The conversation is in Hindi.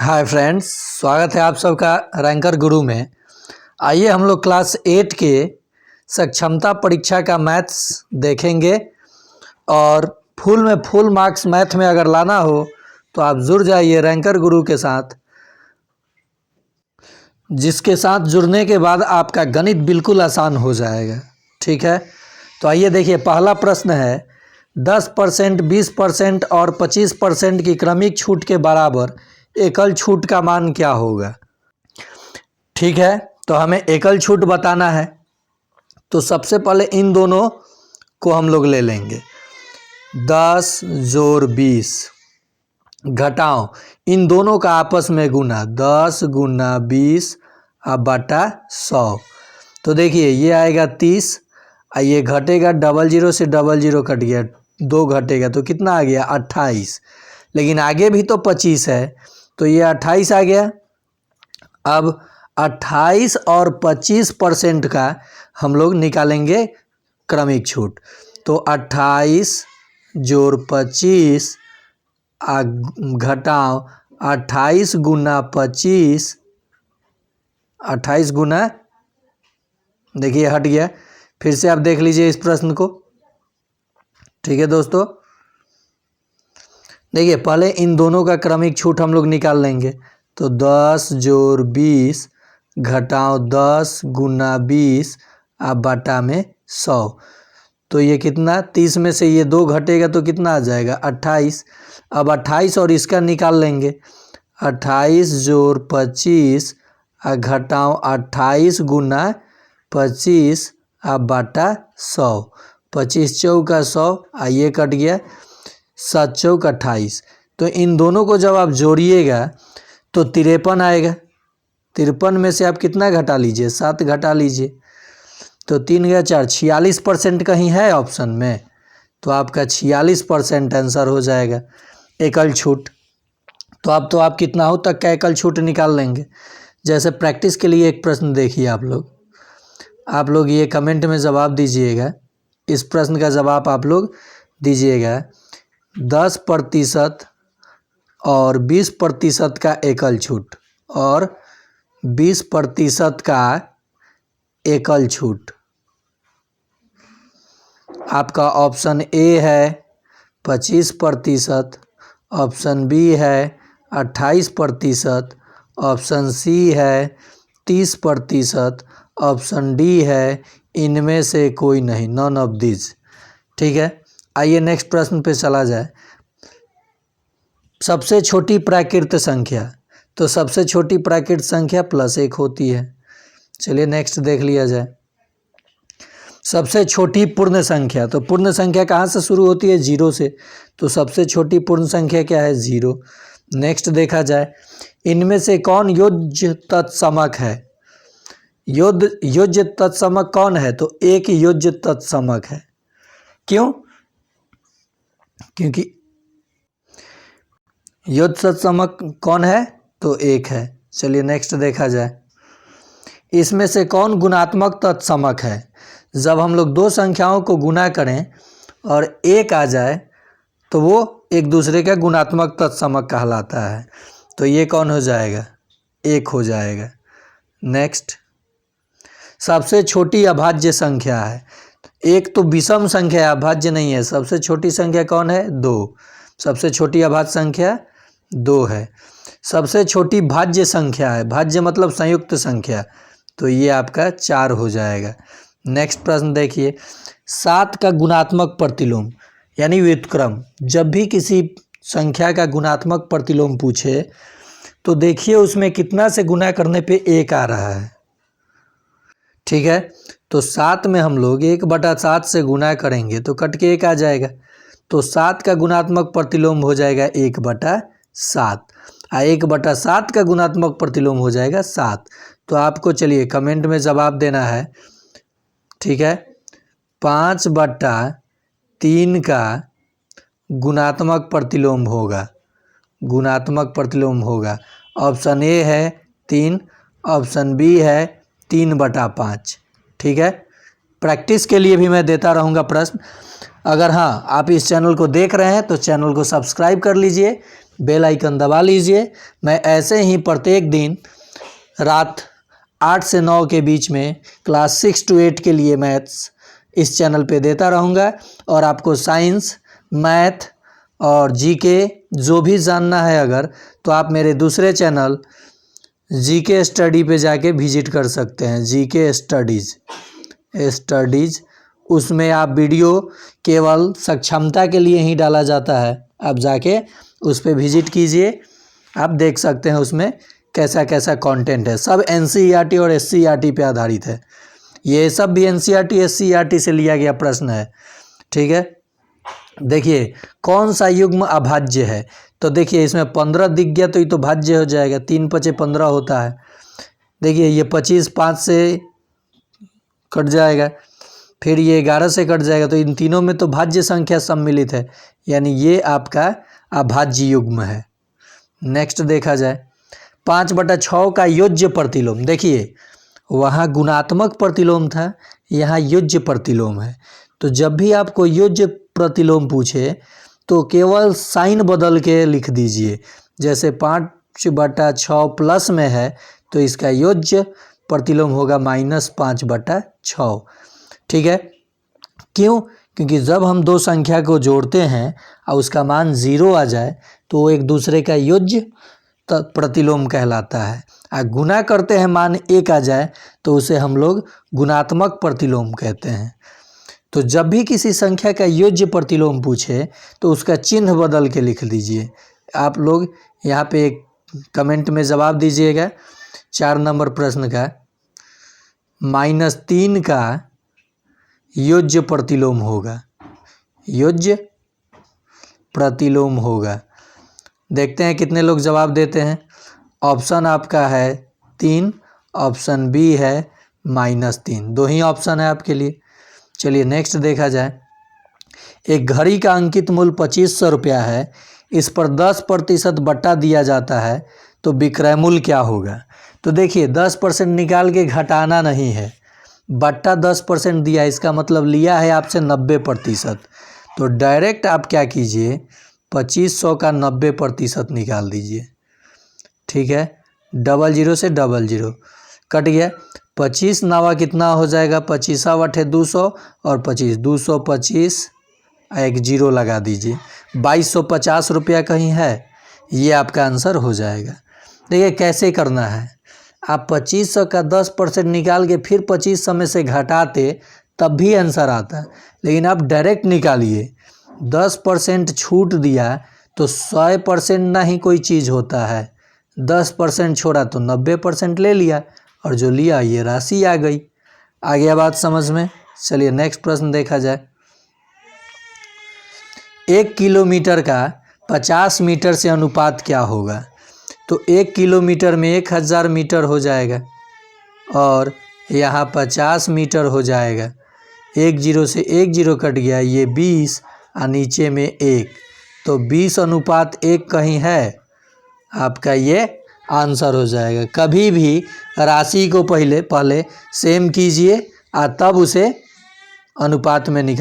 हाय फ्रेंड्स, स्वागत है आप सबका रैंकर गुरु में। आइए हम लोग क्लास 8 के सक्षमता परीक्षा का मैथ्स देखेंगे और फुल में फुल मार्क्स मैथ में अगर लाना हो तो आप जुड़ जाइए रैंकर गुरु के साथ, जिसके साथ जुड़ने के बाद आपका गणित बिल्कुल आसान हो जाएगा। ठीक है, तो आइए देखिए, पहला प्रश्न है 10%, 20% और 25% की क्रमिक छूट के बराबर एकल छूट का मान क्या होगा। ठीक है, तो हमें एकल छूट बताना है। तो सबसे पहले इन दोनों को हम लोग ले लेंगे, 10 जोड़ 20 घटाओ इन दोनों का आपस में गुना, 10 गुना 20 बटा 100। तो देखिए ये आएगा 30, ये घटेगा, डबल जीरो से डबल जीरो कट गया, 2 घटेगा तो कितना आ गया 28। लेकिन आगे भी तो 25 है तो ये 28 आ गया। अब 28 और 25% का हम लोग निकालेंगे क्रमिक छूट। तो 28 जोड़ 25 घटाओ 28 गुना 25, 28 गुना, देखिए हट गया। फिर से आप देख लीजिए इस प्रश्न को। ठीक है दोस्तों, देखिए पहले इन दोनों का क्रमिक छूट हम लोग निकाल लेंगे। तो 10 जोड़ 20 घटाओ 10 गुना 20 बटा में 100। तो ये कितना, 30 में से ये 2 घटेगा तो कितना आ जाएगा 28। अब 28 और इसका निकाल लेंगे, 28 जोड़ 25 घटाओ 28 गुना 25 बटा 100। 25 चौका 100, ये कट गया, 7 चौक 28। तो इन दोनों को जब आप जोड़िएगा तो 53 आएगा। 53 में से आप कितना घटा लीजिए, 7 घटा लीजिए। तो 3 गया 4, 46% कहीं है ऑप्शन में, तो आपका 46% आंसर हो जाएगा एकल छूट। तो आप कितना हो तक का एकल छूट निकाल लेंगे। जैसे प्रैक्टिस के लिए एक प्रश्न देखिए, आप लोग ये कमेंट में जवाब दीजिएगा। इस प्रश्न का जवाब आप लोग दीजिएगा, 10% और 20% का एकल छूट और 20% का एकल छूट। आपका ऑप्शन ए है 25%, ऑप्शन बी है 28%, ऑप्शन सी है 30%, ऑप्शन डी है इनमें से कोई नहीं, नॉन ऑफ दिस। ठीक है, आइए नेक्स्ट प्रश्न पे चला जाए। सबसे छोटी प्राकृत संख्या, तो सबसे छोटी प्राकृत संख्या +1 होती है। चलिए नेक्स्ट देख लिया जाए। सबसे छोटी पूर्ण संख्या, तो पूर्ण संख्या कहाँ से शुरू होती है, 0 से। तो सबसे छोटी पूर्ण संख्या क्या है, 0। नेक्स्ट देखा जाए, इनमें से कौन योज्य तत्समक है। योज्य तत्समक कौन है, तो एक योज्य तत्समक है। क्यों, क्योंकि योज्य तत्समक कौन है, तो 1 है। चलिए नेक्स्ट देखा जाए, इसमें से कौन गुणात्मक तत्समक है। जब हम लोग 2 संख्याओं को गुना करें और 1 आ जाए तो वो एक दूसरे का गुणात्मक तत्समक कहलाता है। तो ये कौन हो जाएगा, 1 हो जाएगा। नेक्स्ट, सबसे छोटी अभाज्य संख्या है। एक तो विषम संख्या है, अभाज्य नहीं है। सबसे छोटी संख्या कौन है, 2। सबसे छोटी अभाज्य संख्या 2 है। सबसे छोटी भाज्य संख्या है, भाज्य मतलब संयुक्त संख्या, तो ये आपका 4 हो जाएगा। नेक्स्ट प्रश्न देखिए, 7 का गुणात्मक प्रतिलोम यानी व्युत्क्रम। जब भी किसी संख्या का गुणात्मक प्रतिलोम पूछे तो देखिए उसमें कितना से गुना करने पे 1 आ रहा है। ठीक है, तो 7 में हम लोग 1/7 से गुना करेंगे तो कट के 1 आ जाएगा। तो 7 का गुणात्मक प्रतिलोम हो जाएगा 1/7, 1/7 का गुणात्मक प्रतिलोम हो जाएगा 7। तो आपको चलिए कमेंट में जवाब देना है। ठीक है, 5/3 का गुणात्मक प्रतिलोम होगा, गुणात्मक प्रतिलोम होगा। ऑप्शन ए है 3, ऑप्शन बी है 3/5। ठीक है, प्रैक्टिस के लिए भी मैं देता रहूँगा प्रश्न। अगर हाँ आप इस चैनल को देख रहे हैं तो चैनल को सब्सक्राइब कर लीजिए, बेल आइकन दबा लीजिए। मैं ऐसे ही प्रत्येक दिन रात 8 से 9 के बीच में क्लास 6 to 8 के लिए मैथ्स इस चैनल पे देता रहूँगा। और आपको साइंस, मैथ और जीके जो भी जानना है अगर, तो आप मेरे दूसरे चैनल जीके स्टडी पे जाके विजिट कर सकते हैं। जीके स्टडीज़ उसमें आप वीडियो केवल सक्षमता के लिए ही डाला जाता है। आप जाके उस पर विजिट कीजिए, आप देख सकते हैं उसमें कैसा कैसा कंटेंट है। सब एनसीईआरटी और एससीईआरटी पे आधारित है। ये सब भी एनसीईआरटी एससीईआरटी से लिया गया प्रश्न है, ठीक है। देखिए कौन सा युग्म अभाज्य है, तो देखिए इसमें 15 दिख गया तो ये तो भाज्य हो जाएगा, 3 × 5 = 15 होता है। देखिए ये 25 5 से कट जाएगा, फिर ये 11 से कट जाएगा, तो इन तीनों में तो भाज्य संख्या सम्मिलित है, यानी ये आपका अभाज्य युग्म है। नेक्स्ट देखा जाए 5/6 का योज्य प्रतिलोम। देखिए वहाँ गुणात्मक प्रतिलोम था, यहाँ योज्य प्रतिलोम है। तो जब भी आपको योज्य प्रतिलोम पूछे तो केवल साइन बदल के लिख दीजिए। जैसे 5/6 प्लस में है तो इसका योज्य प्रतिलोम होगा -5/6, ठीक है। क्यों? क्योंकि जब हम दो संख्या को जोड़ते हैं और उसका मान 0 आ जाए तो वो एक दूसरे का योज्य प्रतिलोम कहलाता है। और गुना करते हैं मान 1 आ जाए तो उसे हम लोग गुणात्मक प्रतिलोम कहते हैं। तो जब भी किसी संख्या का योज्य प्रतिलोम पूछे तो उसका चिन्ह बदल के लिख दीजिए। आप लोग यहाँ पे एक कमेंट में जवाब दीजिएगा 4 नंबर प्रश्न का, -3 का योज्य प्रतिलोम होगा, योज्य प्रतिलोम होगा। देखते हैं कितने लोग जवाब देते हैं। ऑप्शन आपका है 3, ऑप्शन बी है -3, 2 ही ऑप्शन है आपके लिए। चलिए नेक्स्ट देखा जाए। एक घड़ी का अंकित मूल्य 2500 रुपया है, इस पर 10% बट्टा दिया जाता है, तो विक्रय मूल्य क्या होगा? तो देखिए 10% निकाल के घटाना नहीं है, बट्टा 10% दिया, इसका मतलब लिया है आपसे 90%। तो डायरेक्ट आप क्या कीजिए, 2500 का 90% निकाल दीजिए, ठीक है। 00 से 00 कट गया, 25 नवा कितना हो जाएगा, 25 × 200 और 25 225, एक 0 लगा दीजिए, 2250 रुपया कहीं है, ये आपका आंसर हो जाएगा। देखिए कैसे करना है, आप 2500 का 10% निकाल के फिर 2500 में से घटाते तब भी आंसर आता है, लेकिन आप डायरेक्ट निकालिए। 10% छूट दिया तो 100% ना ही कोई चीज़ होता है, 10% छोड़ा तो 90% ले लिया, और जो लिया ये राशि आ गई। आ गया बात समझ में। चलिए नेक्स्ट प्रश्न देखा जाए। 1 किलोमीटर का 50 मीटर से अनुपात क्या होगा? तो 1 किलोमीटर में 1000 मीटर हो जाएगा और यहाँ 50 मीटर हो जाएगा। 1 0 से 1 0 कट गया, ये 20 और नीचे में 1, तो 20:1 कहीं है, आपका ये आंसर हो जाएगा। कभी भी राशि को पहले सेम कीजिए और तब उसे अनुपात में निकाल